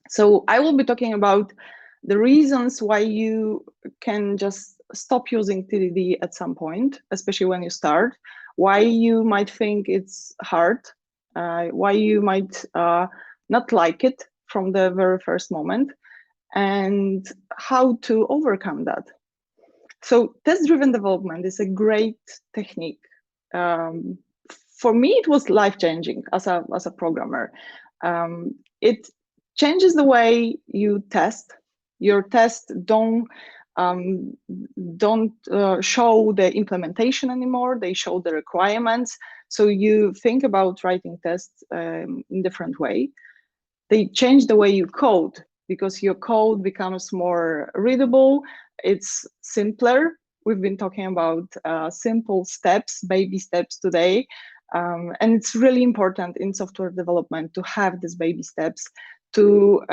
So I will be talking about the reasons why you can just stop using TDD at some point, especially when you start, why you might think it's hard, why you might not like it from the very first moment, and how to overcome that. So test-driven development is a great technique. For me, it was life-changing as a programmer. It changes the way you test. Your tests um, don't show the implementation anymore. They show the requirements. So you think about writing tests in different way. They change the way you code because your code becomes more readable. It's simpler. We've been talking about simple steps, baby steps today. And it's really important in software development to have these baby steps, to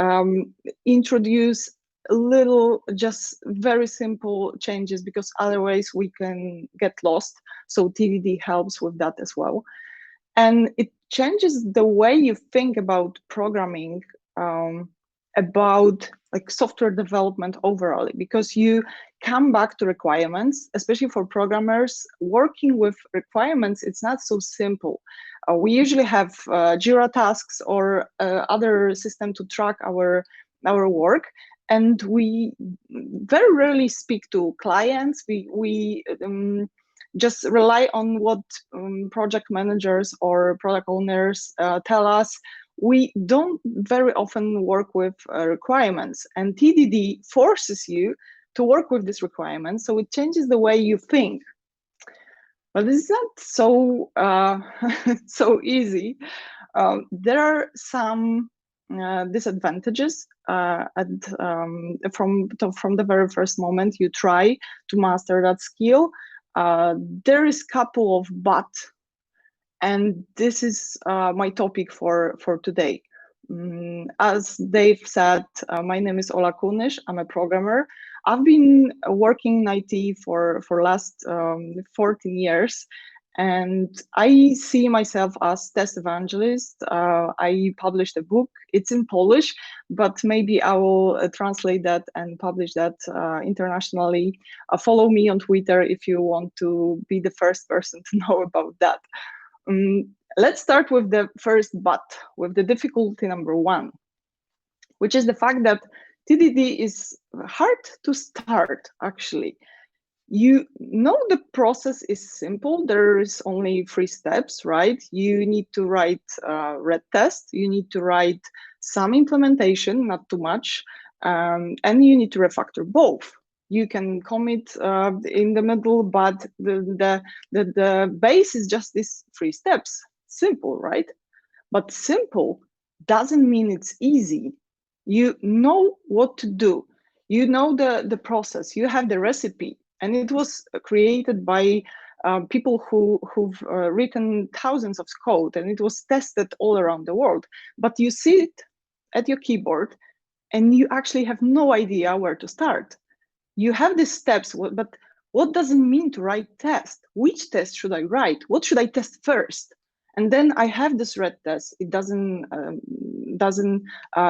introduce little, just very simple changes, because otherwise we can get lost. So TDD helps with that as well. And it changes the way you think about programming, about like software development overall, because you come back to requirements, especially for programmers. Working with requirements, it's not so simple. We usually have Jira tasks or other system to track our work, and we very rarely speak to clients. We just rely on what project managers or product owners tell us. We don't very often work with requirements, and TDD forces you to work with these requirements, so it changes the way you think. But this is not so so easy. There are some disadvantages from the very first moment you try to master that skill. There is a couple of but, and this is my topic for today. As Dave said, my name is Ola Kunysz. I'm a programmer. I've been working in IT for last 14 years, and I see myself as test evangelist. I published a book. It's in Polish, but maybe I will translate that and publish that internationally. Follow me on Twitter if you want to be the first person to know about that. Let's start with the first but, with the difficulty number one, which is the fact that TDD is hard to start, actually. You know the process is simple. There is only 3 steps, right? You need to write red test, you need to write some implementation, not too much, and you need to refactor both. You can commit in the middle, but the base is just these 3 steps. Simple, right? But simple doesn't mean it's easy. You know what to do. You know the process. You have the recipe. And it was created by people who've written thousands of code, and it was tested all around the world. But you sit at your keyboard and you actually have no idea where to start. You have these steps, but what does it mean to write test? Which test should I write? What should I test first? And then I have this red test. It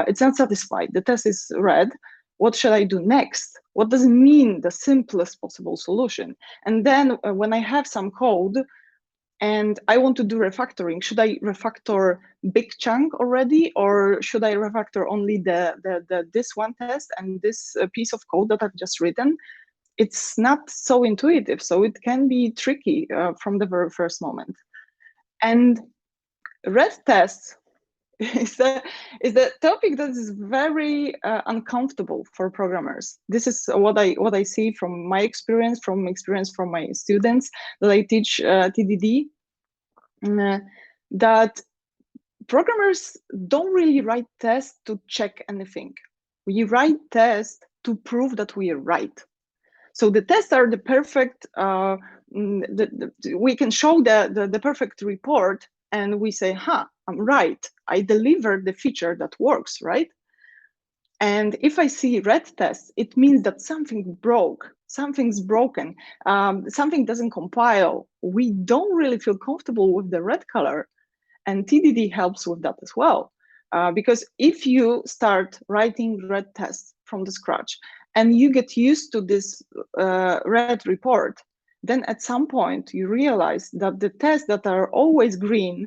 it's not satisfied. The test is red. What should I do next? What does it mean, the simplest possible solution? And then when I have some code and I want to do refactoring, should I refactor big chunk already, or should I refactor only this one test and this piece of code that I've just written? It's not so intuitive, so it can be tricky from the very first moment. And red tests is a topic that is very uncomfortable for programmers. This is what I see from my experience, from my students that I teach TDD, that programmers don't really write tests to check anything. We write tests to prove that we are right. So the tests are the perfect, we can show the perfect report and we say, I'm right. I delivered the feature that works, right? And if I see red tests, it means that something broke, something's broken, something doesn't compile. We don't really feel comfortable with the red color, and TDD helps with that as well. Because if you start writing red tests from the scratch and you get used to this red report, then at some point you realize that the tests that are always green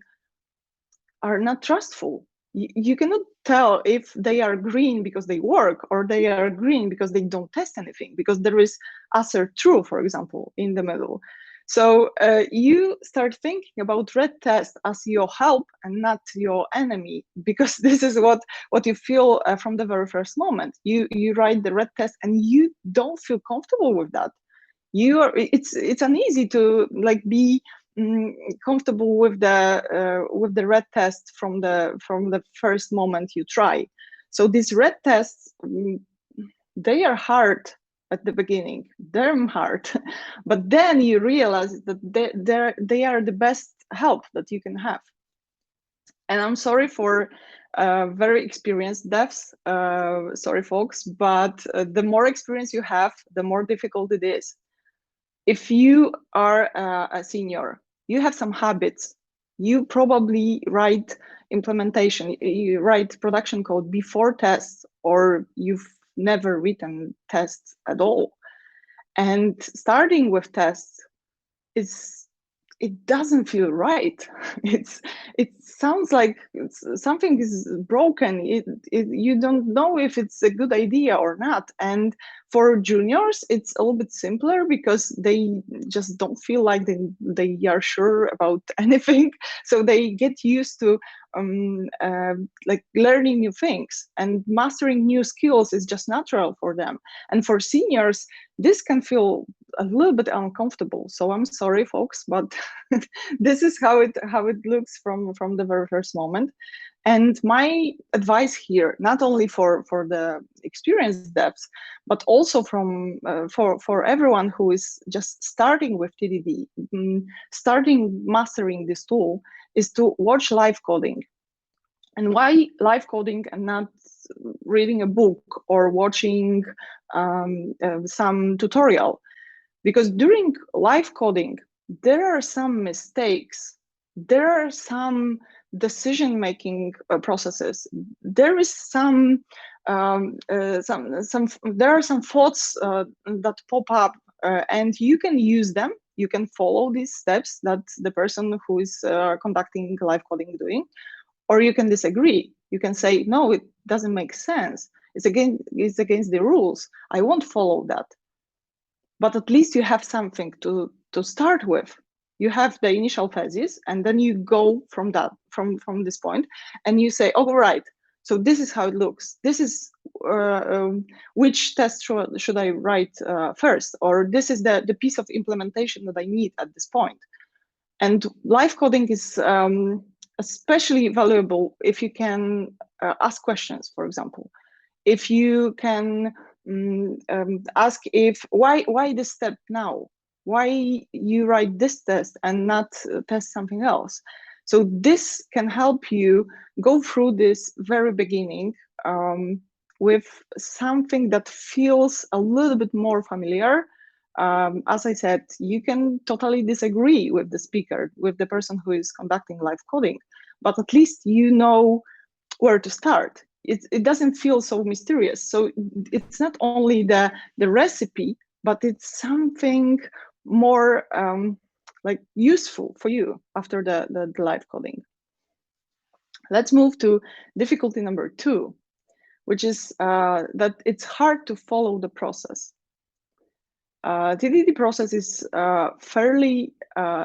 are not trustful. You cannot tell if they are green because they work or they are green because they don't test anything, because there is assert true, for example, in the middle. So you start thinking about red test as your help and not your enemy, because this is what you feel from the very first moment. You write the red test and you don't feel comfortable with that. It's uneasy to like be comfortable with the red test from the first moment you try. So these red tests, they are hard at the beginning. They're hard, but then you realize that they are the best help that you can have. And I'm sorry for very experienced devs, sorry folks, but the more experience you have, the more difficult it is. If you are a senior, you have some habits. You probably write implementation, you write production code before tests, or you've never written tests at all. And starting with tests it doesn't feel right. It sounds like something is broken. You don't know if it's a good idea or not. And for juniors, it's a little bit simpler because they just don't feel like they are sure about anything. So they get used to like learning new things, and mastering new skills is just natural for them. And for seniors, this can feel a little bit uncomfortable. So I'm sorry, folks, but this is how it looks from the very first moment. And my advice here, not only for the experienced devs, but also from for everyone who is just starting with TDD, starting mastering this tool, is to watch live coding. And why live coding and not reading a book or watching some tutorial? Because during live coding, there are some mistakes, there are some decision-making processes, there is some there are some thoughts that pop up, and you can use them. You can follow these steps that the person who is conducting live coding doing, or you can disagree. You can say, no, it doesn't make sense. It's against the rules. I won't follow that. But at least you have something to start with. You have the initial phases, and then you go from that, from this point, and you say, all right, so this is how it looks. This is which test should I write first, or this is the piece of implementation that I need at this point. And live coding is especially valuable if you can ask questions, for example. If you can ask why this step now? Why you write this test and not test something else? So this can help you go through this very beginning with something that feels a little bit more familiar. As I said, you can totally disagree with the speaker, with the person who is conducting live coding, but at least you know where to start. It doesn't feel so mysterious. So it's not only the recipe, but it's something more like useful for you after the live coding. Let's move to difficulty number 2, which is that it's hard to follow the process. TDD process is fairly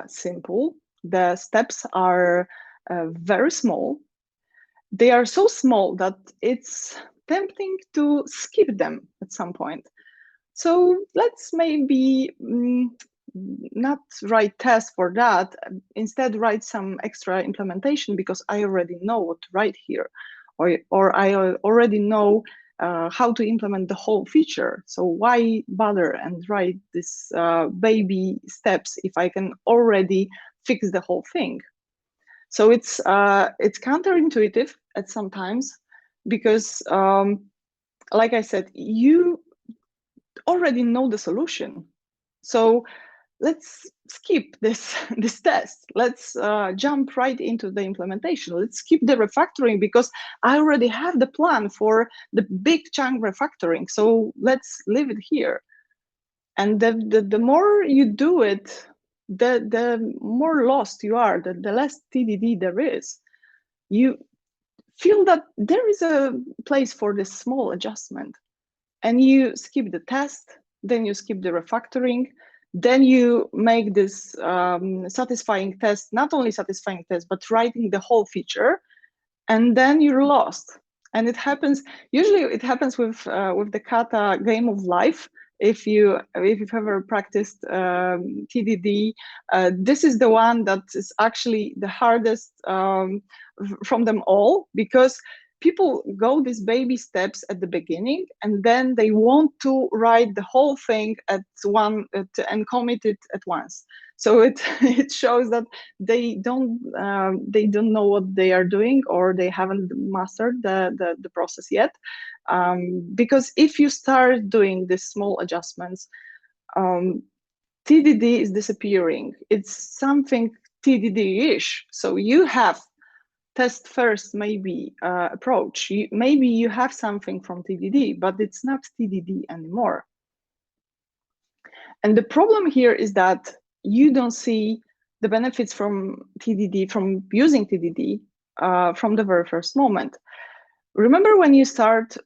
simple. The steps are very small. They are so small that it's tempting to skip them at some point. So let's maybe not write tests for that. Instead, write some extra implementation, because I already know what to write here, or I already know how to implement the whole feature. So why bother and write this baby steps if I can already fix the whole thing? So it's counterintuitive at sometimes, because like I said, you already know the solution. So let's skip this this test. Let's jump right into the implementation. Let's skip the refactoring because I already have the plan for the big chunk refactoring. So let's leave it here. And the more you do it, the more lost you are, the less TDD there is. You feel that there is a place for this small adjustment, and you skip the test, then you skip the refactoring, then you make this satisfying test, not only satisfying test, but writing the whole feature, and then you're lost. And it happens, usually it happens with the kata game of life. If you've ever practiced TDD, this is the one that is actually the hardest from them all, because people go these baby steps at the beginning, and then they want to write the whole thing at one and commit it at once. So it it shows that they don't know what they are doing, or they haven't mastered the process yet. Because if you start doing these small adjustments, TDD is disappearing. It's something TDD-ish. So you have test first maybe approach. Maybe you have something from TDD, but it's not TDD anymore. And the problem here is that you don't see the benefits from TDD, from using TDD from the very first moment. Remember when you started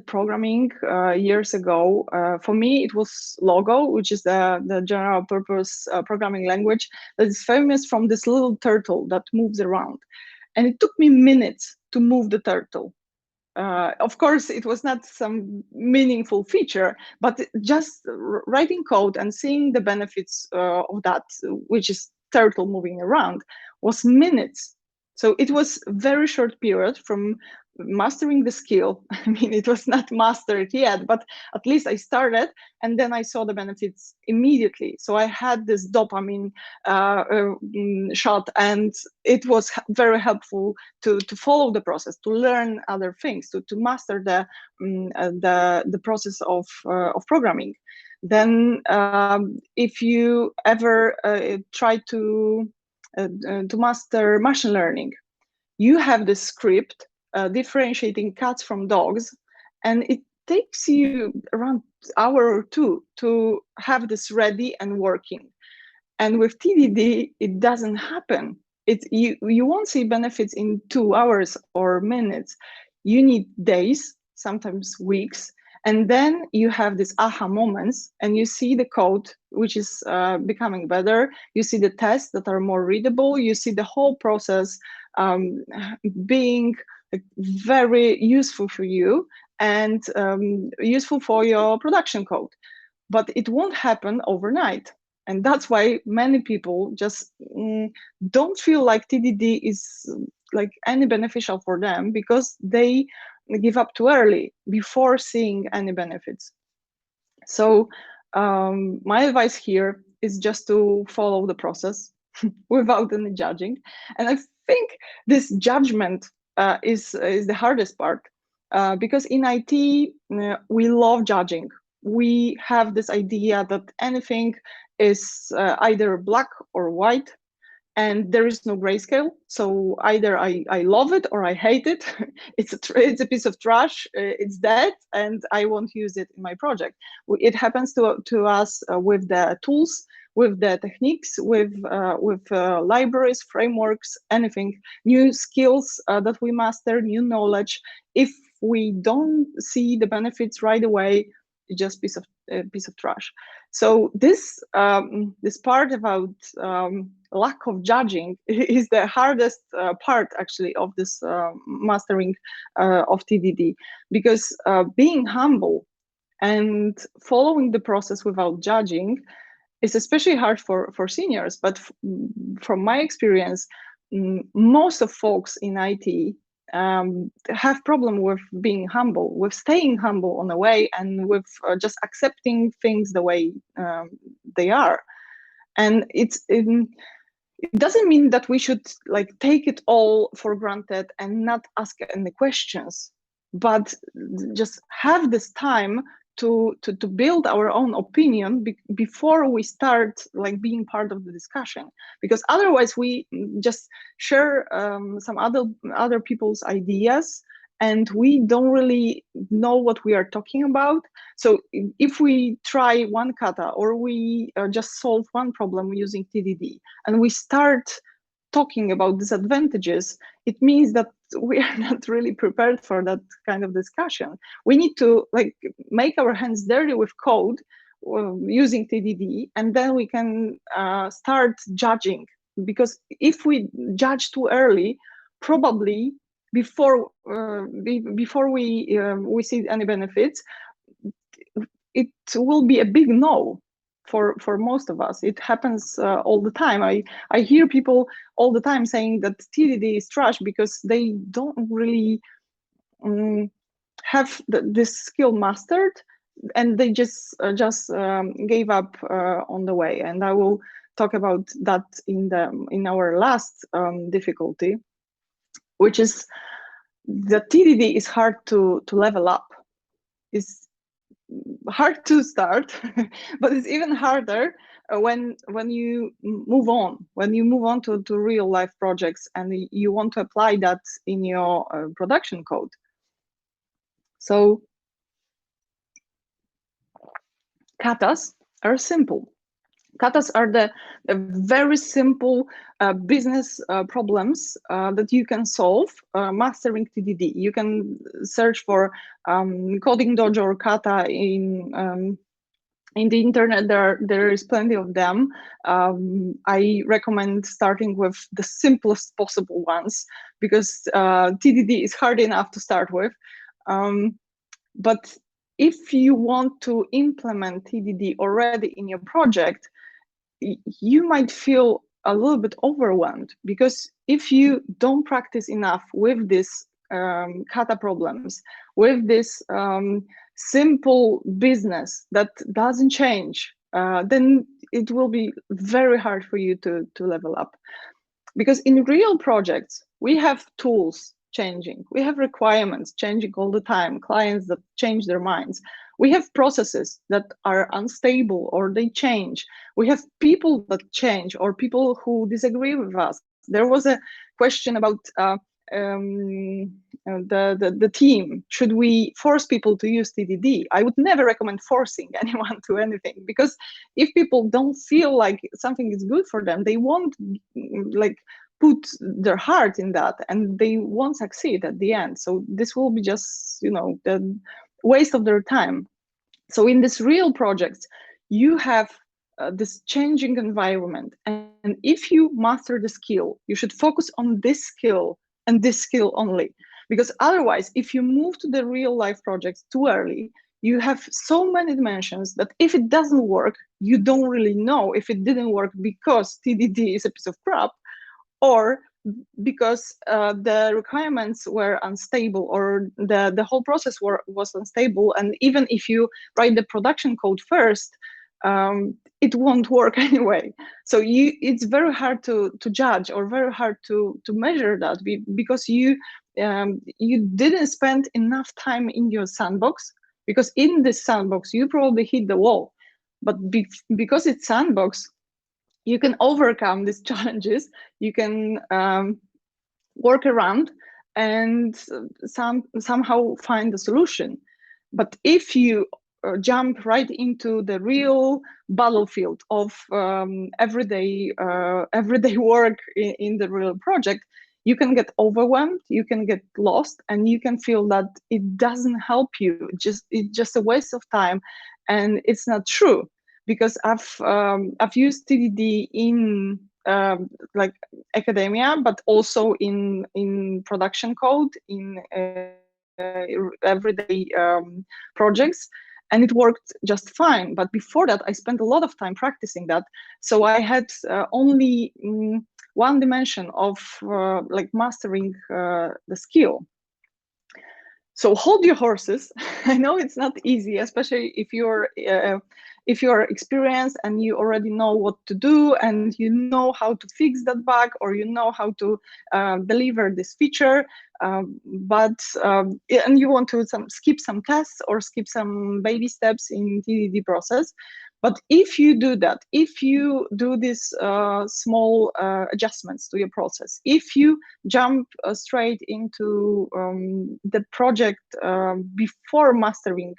programming years ago? For me, it was Logo, which is the general purpose programming language that is famous from this little turtle that moves around. And it took me minutes to move the turtle. Of course, it was not some meaningful feature, but just writing code and seeing the benefits of that, which is turtle moving around, was minutes. So it was a very short period from mastering the skill. I mean, it was not mastered yet, but at least I started, and then I saw the benefits immediately. So I had this dopamine shot, and it was very helpful to follow the process, to learn other things, to master the process of programming. Then, if you ever try to master machine learning, you have the script differentiating cats from dogs, and it takes you around an hour or two to have this ready and working. And with TDD, it doesn't happen. You won't see benefits in 2 hours or minutes. You need days, sometimes weeks, and then you have these aha moments, and you see the code which is becoming better. You see the tests that are more readable. You see the whole process being very useful for you and useful for your production code. But it won't happen overnight. And that's why many people just don't feel like TDD is like any beneficial for them, because they give up too early before seeing any benefits. So my advice here is just to follow the process without any judging. And I think this judgment is the hardest part, because in IT, we love judging. We have this idea that anything is either black or white, and there is no grayscale. So either I love it or I hate it. It's a piece of trash. It's dead, and I won't use it in my project. It happens to us with the tools, with the techniques, with libraries, frameworks, anything, new skills that we master, new knowledge. If we don't see the benefits right away, it's just piece of trash. So this part about lack of judging is the hardest part actually of this mastering of TDD, because being humble and following the process without judging is especially hard for seniors. But from my experience, most of folks in IT have problem with being humble, with staying humble on the way, and with just accepting things the way they are. And it doesn't mean that we should like take it all for granted and not ask any questions, but just have this time to build our own opinion before we start like being part of the discussion, because otherwise we just share some other people's ideas and we don't really know what we are talking about. So if we try one kata, or we just solve one problem using TDD, and we start talking about disadvantages, it means that we are not really prepared for that kind of discussion. We need to like make our hands dirty with code using TDD, and then we can start judging. Because if we judge too early, probably before we see any benefits, it will be a big no for most of us. It happens all the time. I hear people all the time saying that TDD is trash because they don't really have this skill mastered, and they just gave up on the way. And I will talk about that in our last difficulty, which is the TDD is hard to level up. It's hard to start, but it's even harder when you move on to real life projects and you want to apply that in your production code. So katas are simple. Katas are the very simple business problems that you can solve mastering TDD. You can search for Coding Dojo or Kata in the internet. There is plenty of them. I recommend starting with the simplest possible ones, because TDD is hard enough to start with. But if you want to implement TDD already in your project, you might feel a little bit overwhelmed, because if you don't practice enough with these kata problems, with this simple business that doesn't change, then it will be very hard for you to level up. Because in real projects, we have tools changing, we have requirements changing all the time, clients that change their minds, we have processes that are unstable or they change, we have people that change or people who disagree with us. There was a question about the team. Should we force people to use TDD? I would never recommend forcing anyone to anything, because if people don't feel like something is good for them, they won't like put their heart in that, and they won't succeed at the end. So this will be just, you know, the waste of their time. So in these real projects, you have this changing environment, and if you master the skill, you should focus on this skill and this skill only. Because otherwise, if you move to the real life projects too early, you have so many dimensions that if it doesn't work, you don't really know if it didn't work because TDD is a piece of crap, or because the requirements were unstable, or the whole process was unstable. And even if you write the production code first, it won't work anyway. So it's very hard to judge, or very hard to measure that, because you didn't spend enough time in your sandbox. Because in this sandbox, you probably hit the wall. But because it's sandbox, you can overcome these challenges, you can work around and somehow find a solution. But if you jump right into the real battlefield of everyday work in the real project, you can get overwhelmed, you can get lost, and you can feel that it doesn't help you. It's just a waste of time, and it's not true. Because I've used TDD in like academia, but also in production code, in everyday projects, and it worked just fine. But before that, I spent a lot of time practicing that, so I had only one dimension of like mastering the skill. So hold your horses. I know it's not easy, especially if you're experienced and you already know what to do, and you know how to fix that bug, or you know how to deliver this feature. And you want to skip some tests or skip some baby steps in TDD process. But if you do that, if you do these small adjustments to your process, if you jump straight into the project before mastering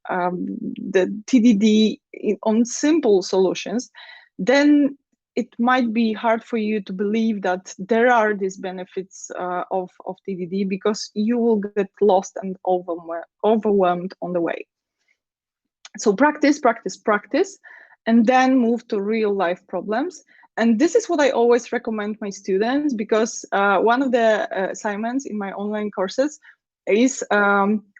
the TDD on simple solutions, then it might be hard for you to believe that there are these benefits of TDD, because you will get lost and overwhelmed on the way. So practice, practice, practice, and then move to real life problems. And this is what I always recommend my students, because one of the assignments in my online courses is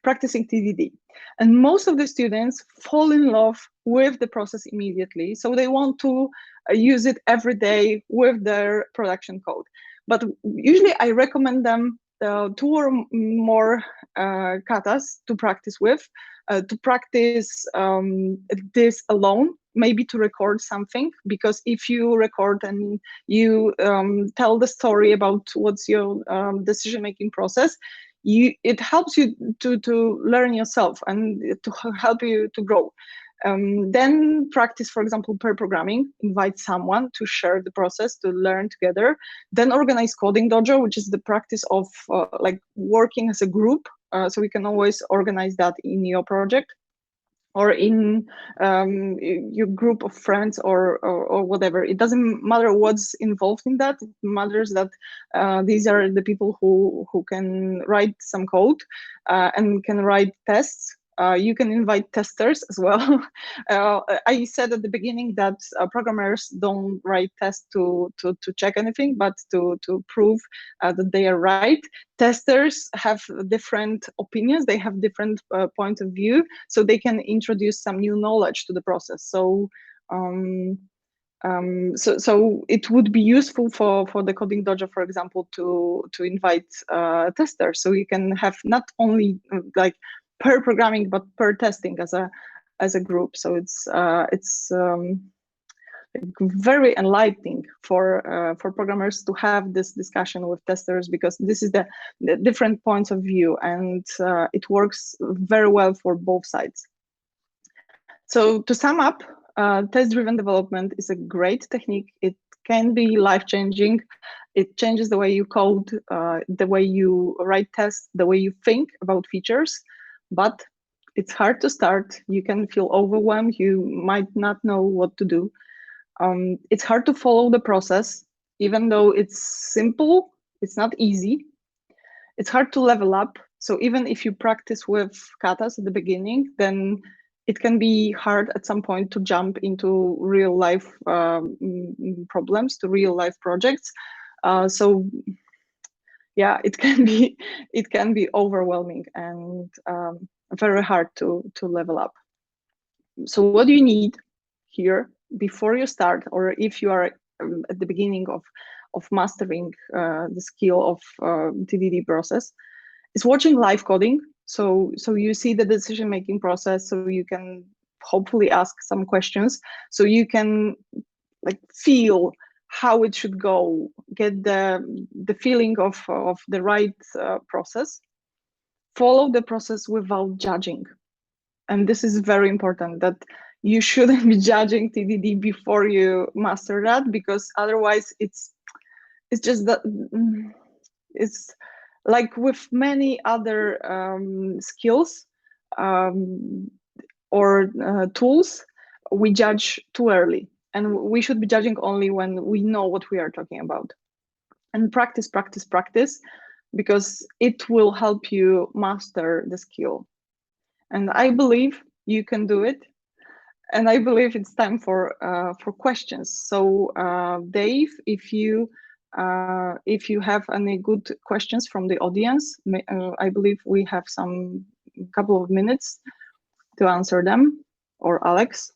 practicing TDD. And most of the students fall in love with the process immediately. So they want to use it every day with their production code. But usually I recommend them 2 or more katas to practice with, to practice this alone, maybe to record something, because if you record and you tell the story about what's your decision-making process, it helps you to learn yourself and to help you to grow. Then practice, for example, pair programming, invite someone to share the process, to learn together. Then organize coding dojo, which is the practice of like working as a group. So we can always organize that in your project or in your group of friends or whatever. It doesn't matter what's involved in that. It matters that these are the people who can write some code and can write tests. You can invite testers as well. I said at the beginning that programmers don't write tests to check anything, but to prove that they are right. Testers have different opinions, they have different points of view, so they can introduce some new knowledge to the process. So so it would be useful for the coding dojo, for example, to invite testers, so you can have not only like per programming but per testing as a group. So it's very enlightening for programmers to have this discussion with testers, because this is the different points of view, and it works very well for both sides. So to sum up, test-driven development is a great technique. It can be life-changing. It changes the way you code, the way you write tests, the way you think about features, but it's hard to start. You can feel overwhelmed. You might not know what to do. It's hard to follow the process. Even though it's simple, it's not easy. It's hard to level up. So even if you practice with katas at the beginning, then it can be hard at some point to jump into real life problems, to real life projects. So yeah, it can be overwhelming and very hard to level up. So what do you need here before you start, or if you are at the beginning of mastering the skill of TDD process, is watching live coding. So you see the decision-making process, so you can hopefully ask some questions, so you can like feel how it should go, get the feeling of the right process. Follow the process without judging. And this is very important, that you shouldn't be judging TDD before you master that, because otherwise it's just that it's like with many other skills or tools, we judge too early, and we should be judging only when we know what we are talking about. And practice, practice, practice, because it will help you master the skill. And I believe you can do it. And I believe it's time for questions. So Dave, if you have any good questions from the audience, I believe we have some couple of minutes to answer them. Or Alex.